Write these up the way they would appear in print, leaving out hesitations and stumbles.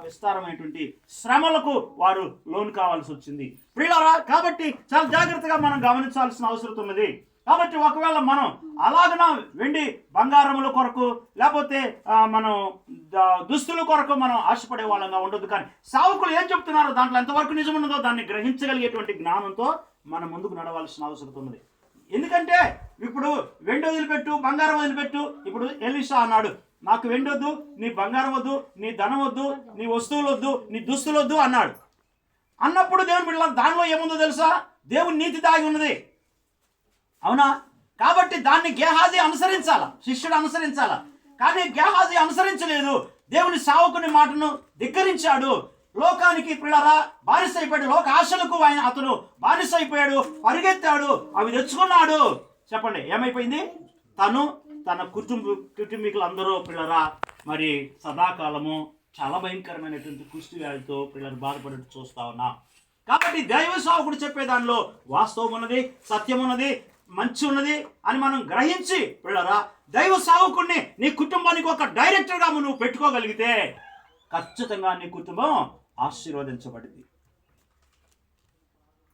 విస్తారమైనటువంటి శ్రమలకు వారు లోను కావాల్సి వచ్చింది ప్రియులారా. కాబట్టి చాలా జాగ్రత్తగా మనం గమనించాల్సిన అవసరం ఉన్నది. కాబట్టి ఒకవేళ మనం అలాగన వెండి బంగారముల కొరకు లేకపోతే మనం దుస్తుల కొరకు మనం ఆశపడే వాళ్ళంగా ఉండదు. కానీ సావుకులు ఏం చెప్తున్నారో దాంట్లో ఎంతవరకు నిజం ఉన్నదో దాన్ని గ్రహించగలిగేటువంటి జ్ఞానంతో మనం ముందుకు నడవాల్సిన అవసరం ఉన్నది. ఎందుకంటే ఇప్పుడు వెండి వదిలిపెట్టు, బంగారం వదిలిపెట్టు. ఇప్పుడు ఎలీషా అన్నాడు, నాకు వెండి వద్దు, నీ బంగారం వద్దు, నీ ధనం వద్దు, నీ వస్తువులు వద్దు, నీ దుస్తులు వద్దు అన్నాడు. అన్నప్పుడు దేవుని బిడ్డలారా దానిలో ఏముందో తెలుసా? దేవుని నీతి దాగి ఉన్నది, అవునా? కాబట్టి దాన్ని గేహాజీ అనుసరించాలా, శిష్యుడు అనుసరించాలా. కానీ గేహాజీ అనుసరించలేదు, దేవుని సేవకుని మాటను ధిక్కరించాడు. లోకానికి పిల్లరా బానిస అయిపోయాడు, లోక ఆశలకు అతను బానిస అయిపోయాడు, పరిగెత్తాడు, అవి తెచ్చుకున్నాడు. చెప్పండి ఏమైపోయింది? తను తన కుటుంబీకులందరూ పిల్లరా మరి సదాకాలము చాలా భయంకరమైనటువంటి కుష్టి వ్యాధితో పిల్లలు బాధపడేట్టు చూస్తా ఉన్నా. కాబట్టి దైవ సేవకుడు చెప్పే దానిలో వాస్తవం ఉన్నది, సత్యం ఉన్నది, మంచి ఉన్నది అని మనం గ్రహించి పిల్లరా దైవ సేవకుడిని నీ కుటుంబానికి ఒక డైరెక్టర్గా నువ్వు పెట్టుకోగలిగితే ఖచ్చితంగా నీ కుటుంబం ఆశీర్వదించబడింది.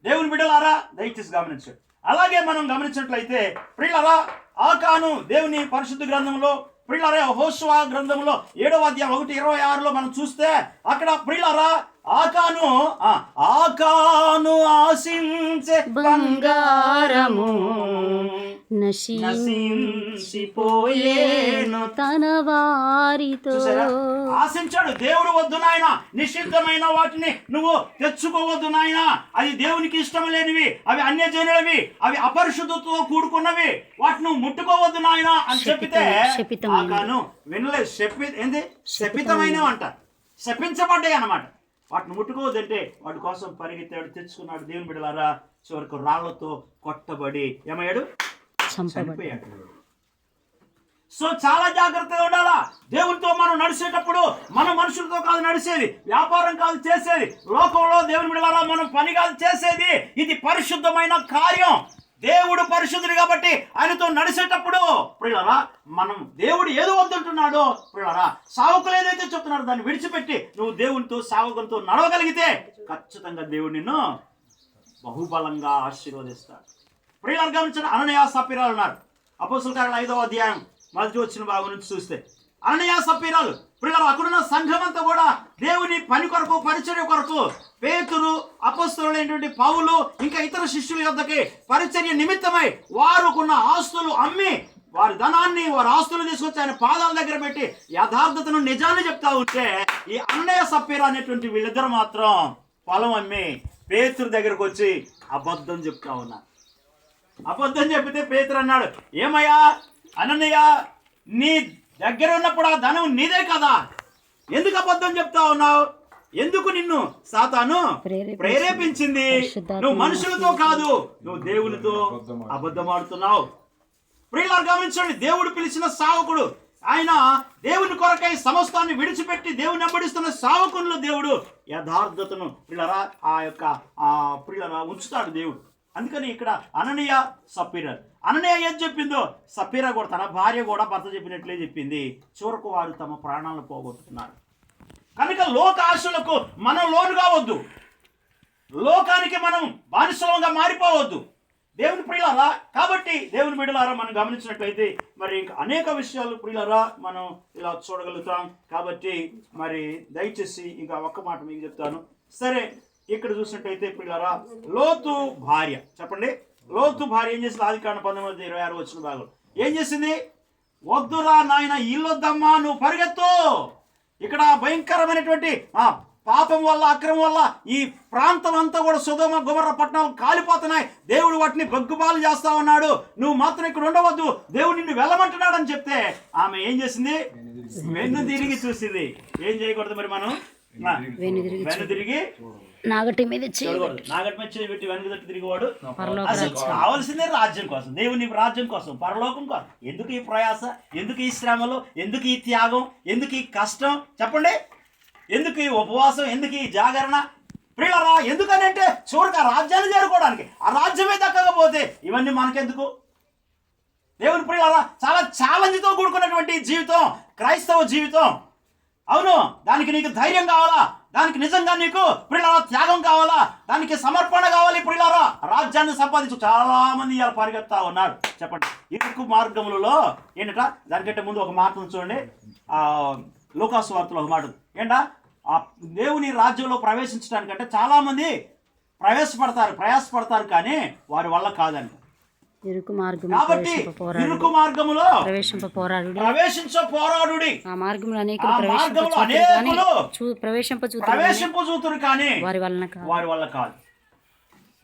దేవుని బిడ్డలారా దయచేసి గమనించండి. అలాగే మనం గమనించినట్లయితే ప్రియులారా ఆకాను దేవుని పరిశుద్ధ గ్రంథంలో ప్రియులారా యెహోషువ గ్రంథంలో 7వ అధ్యాయం 1:26లో మనం చూస్తే అక్కడ ప్రియులారా ఆకాను ఆశించే బంగారము నశించిపోయేను తన వారితో. ఆశించాడు. దేవుడు వద్దు నాయన, నిషిద్ధమైన వాటిని నువ్వు తెచ్చుకోవద్దు నాయన, అది దేవునికి ఇష్టం లేనివి, అవి అన్యజనులవి, అవి అపరిశుద్ధతో కూడుకున్నవి, వాటిని నువ్వు ముట్టుకోవద్దు నాయన అని చెప్పితే ఆకాను వినలేదు. శపితమైన అంట, శపించబడ్డాయి అన్నమాట. వాటిని ముట్టుకోవద్దంటే వాటి కోసం పరిగెత్తాడు, తెచ్చుకున్నాడు. దేవుని బిడ్డలారా చివరికి రాళ్లతో కొట్టబడి ఏమయ్యాడు? చనిపోయాడు. సో చాలా జాగ్రత్తగా ఉండాలా. దేవునితో మనం నడిచేటప్పుడు మన మనుషులతో కాదు నడిచేది, వ్యాపారం కాదు చేసేది, లోకంలో దేవుని బిడ్డలారా మనం పని కాదు చేసేది. ఇది పరిశుద్ధమైన కార్యం. దేవుడు పరిశుద్ధుడు కాబట్టి ఆయనతో నడిచేటప్పుడు ప్రియులారా మనం దేవుడు ఏదో వద్దంటున్నాడో ప్రియులారా సావుకులు ఏదైతే చెప్తున్నారో దాన్ని విడిచిపెట్టి నువ్వు దేవునితో సావుకులతో నడవగలిగితే ఖచ్చితంగా దేవుడు నిన్ను బహుబలంగా ఆశీర్వదిస్తాడు. ప్రియులారా గమనించిన అననీయ సప్పీరాలు ఉన్నారు. అపోస్తలుల కార్యాలు 5వ అధ్యాయం మొదటి వచ్చిన భాగం నుంచి చూస్తే అననీయ సప్పీరాలు ప్రియులారా అక్కడున్న సంఘం అంతా కూడా దేవుని పని కొరకు పరిచర్య కొరకు పేతురు అపోస్తలుడైనటువంటి పౌలు ఇంకా ఇతర శిష్యుల యొద్దకి పరిచర్య నిమిత్తమై వారుకున్న ఆస్తులు అమ్మి వారి ధనాన్ని వారి ఆస్తులు తీసుకొచ్చి ఆయన పాదాల దగ్గర పెట్టి యథార్థతను నిజాన్ని చెప్తా ఉంటే ఈ అననీయ సప్పీరా అనేటువంటి వీళ్ళిద్దరు మాత్రం పొలం అమ్మి పేతురు దగ్గరకు వచ్చి అబద్ధం చెప్తా ఉన్నారు. అబద్ధం చెప్పితే పేతురు అన్నాడు, ఏమయ్యా అననీయ, నీ దగ్గర ఉన్నప్పుడు ఆ ధనం నీదే కదా, ఎందుకు అబద్ధం చెప్తా ఉన్నావు? ఎందుకు నిన్ను సాతాను ప్రేరేపించింది? నువ్వు మనుషులతో కాదు, నువ్వు దేవునితో అబద్ధం ఆడుతున్నావు. ప్రియులారా గమనించండి, దేవుడు పిలిచిన సావకుడు ఆయన దేవుని కొరకై సమస్తాన్ని విడిచిపెట్టి దేవుని వెంబడిస్తున్న సావకుల్లో దేవుడు యథార్థతను ప్రియులారా ప్రియులారా ఉంచుతాడు దేవుడు. అందుకని ఇక్కడ అననీయ సప్పీరా అననీయ ఏం చెప్పిందో సప్పీరా కూడా తన భార్య కూడా భర్త చెప్పినట్లే చెప్పింది. చివరకు వారు తమ ప్రాణాలను పోగొట్టుకున్నారు. కనుక లోక ఆశలకు మనం లోను కావద్దు, లోకానికి మనం బానిసలంగా మారిపోవద్దు దేవుని ప్రియులారా. కాబట్టి దేవుని బిడ్డలారా మనం గమనించినట్లయితే మరి ఇంకా అనేక విషయాలు ప్రియులారా మనం ఇలా చూడగలుగుతాం. కాబట్టి మరి దయచేసి ఇంకా ఒక్క మాట మీకు చెప్తాను. సరే, ఇక్కడ చూసినట్టయితే ప్రియులారా లోతు భార్య, చెప్పండి లోతు భార్య ఏం చేసింది? ఆదికాండం 19:26 వచ్చిన భాగం ఏం చేసింది? వద్దురా నాయన, ఇల్లొద్దమ్మా, నువ్వు పరిగెత్తు. ఇక్కడ భయంకరమైనటువంటి పాపం వల్ల అక్రమం వల్ల ఈ ప్రాంతం అంతా కూడా సొదొమ గొమొర్రా పట్టణాలు కాలిపోతున్నాయి. దేవుడు వాటిని బగ్గుపాలు చేస్తా ఉన్నాడు, నువ్వు మాత్రం ఇక్కడ ఉండవద్దు, దేవుడు నిన్ను వెళ్ళమంటున్నాడు అని చెప్తే ఆమె ఏం చేసింది? వెన్ను తిరిగి చూసింది. ఏం చేయకూడదు మరి మనం? వెన్ను తిరిగి నాగటి మీద పెట్టి వెనుక తిరిగివాడు అసలు కావాల్సిందే రాజ్యం కోసం, దేవుని రాజ్యం కోసం, పరలోకం కోసం. ఎందుకు ఈ ప్రయాస, ఎందుకు ఈ శ్రమలు, ఎందుకు ఈ త్యాగం, ఎందుకు ఈ కష్టం? చెప్పండి, ఎందుకు ఈ ఉపవాసం, ఎందుకు ఈ జాగరణ? ప్రియులారా ఎందుకని అంటే చివరికి ఆ రాజ్యాన్ని చేరుకోవడానికి. ఆ రాజ్యమే దక్కకపోతే ఇవన్నీ మనకెందుకు? దేవుని ప్రియులారా చాలా ఛాలెంజ్తో కూడుకున్నటువంటి జీవితం క్రైస్తవ జీవితం. అవును, దానికి నీకు ధైర్యం కావాలా, దానికి నిజంగా నీకు ప్రియులారా త్యాగం కావాలా, దానికి సమర్పణ కావాలి. ప్రియులారా రాజ్యాన్ని సంపాదించు చాలా మంది ఇలా పరిగెత్తా ఉన్నారు. చెప్పండి, ఇరుకు మార్గములలో ఏంటట. దానికంటే ముందు ఒక మాట చూడండి, లూకాసు వార్తలో ఒక మాట ఏంటా, ఆ దేవుని రాజ్యంలో ప్రవేశించడానికంటే చాలా మంది ప్రయాసపడతారు కానీ వారి వల్ల కాదని. ఇరుకు మార్గము కాబట్టి ఇరుకు మార్గములో ప్రవేశింప పోరాడుడి. ఆ మార్గములో అనేకులు ప్రవేశింపజూతురు కానీ వారి వల్ల కాదు.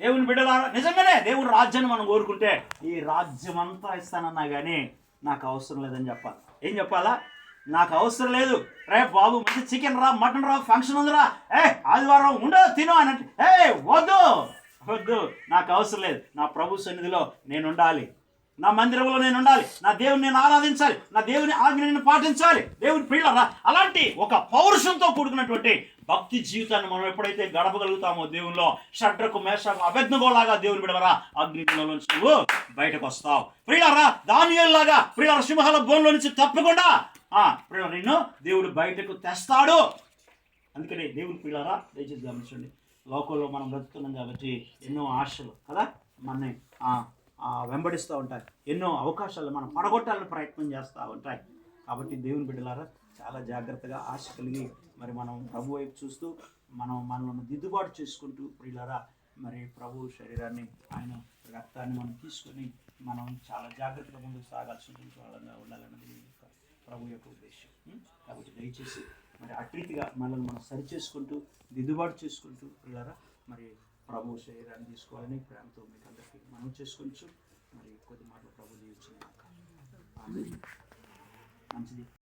దేవుని బిడ్డలారా, నిజంగానే దేవుని రాజ్యాన్ని మనం కోరుకుంటే ఈ రాజ్యం అంతా ఇస్తానన్నా కానీ నాకు అవసరం లేదని చెప్పాలి. ఏం చెప్పాలా? నాకు అవసరం లేదు. రే బాబు, మంచి చికెన్ రా, మటన్ రా, ఫంక్షన్ ఉందిరా, ఆదివారం ఉండదు తిను అని అంటే వద్దు, నాకు అవసరం లేదు. నా ప్రభు సన్నిధిలో నేను ఉండాలి, నా మందిరంలో నేను ఉండాలి, నా దేవుని నేను ఆరాధించాలి, నా దేవుని ఆజ్ఞను పాటించాలి. దేవుని పిల్లరా, అలాంటి ఒక పౌరుషంతో కూడుకున్నటువంటి భక్తి జీవితాన్ని మనం ఎప్పుడైతే గడపగలుగుతామో దేవునిలో, షడ్రకు మేషకు అబేద్నెగోలాగా దేవుని బిడవరా అగ్నిలో నుంచి నువ్వు బయటకు వస్తావు. ప్రియులారా దానియేలులాగా ప్రియులారా సింహాల బోన్లో నుంచి తప్పకుండా ప్రియులారా నిన్ను దేవుడు బయటకు తెస్తాడు. అందుకని దేవుని పిల్లరా దయచేసి గమనించండి, లోకంలో మనం బ్రతుకుతున్నాం కాబట్టి ఎన్నో ఆశలు కదా మనని వెంబడిస్తూ ఉంటాయి, ఎన్నో అవకాశాలు మనం పడగొట్టాలని ప్రయత్నం చేస్తూ ఉంటాయి. కాబట్టి దేవుని బిడ్డలారా చాలా జాగ్రత్తగా ఆశ కలిగి మరి మనం ప్రభు వైపు చూస్తూ మనల్ని దిద్దుబాటు చేసుకుంటూ ప్రియులారా మరి ప్రభు శరీరాన్ని, ఆయన రక్తాన్ని మనం తీసుకొని మనం చాలా జాగ్రత్తగా ముందుకు సాగాల్సిన వాళ్ళంగా ఉండాలన్నది ప్రభు యొక్క ఉద్దేశం. కాబట్టి దయచేసి మరి అట్రీతిగా మనల్ని మనం సరి చేసుకుంటూ దిద్దుబాటు చేసుకుంటూ పిల్లరా మరి ప్రభు శరీరాన్ని తీసుకోవాలని ప్రేమతో మీకు అందరికీ మనం చేసుకోవచ్చు. మరి కొద్ది మాటలు ప్రభు జీవించిన మంచిది.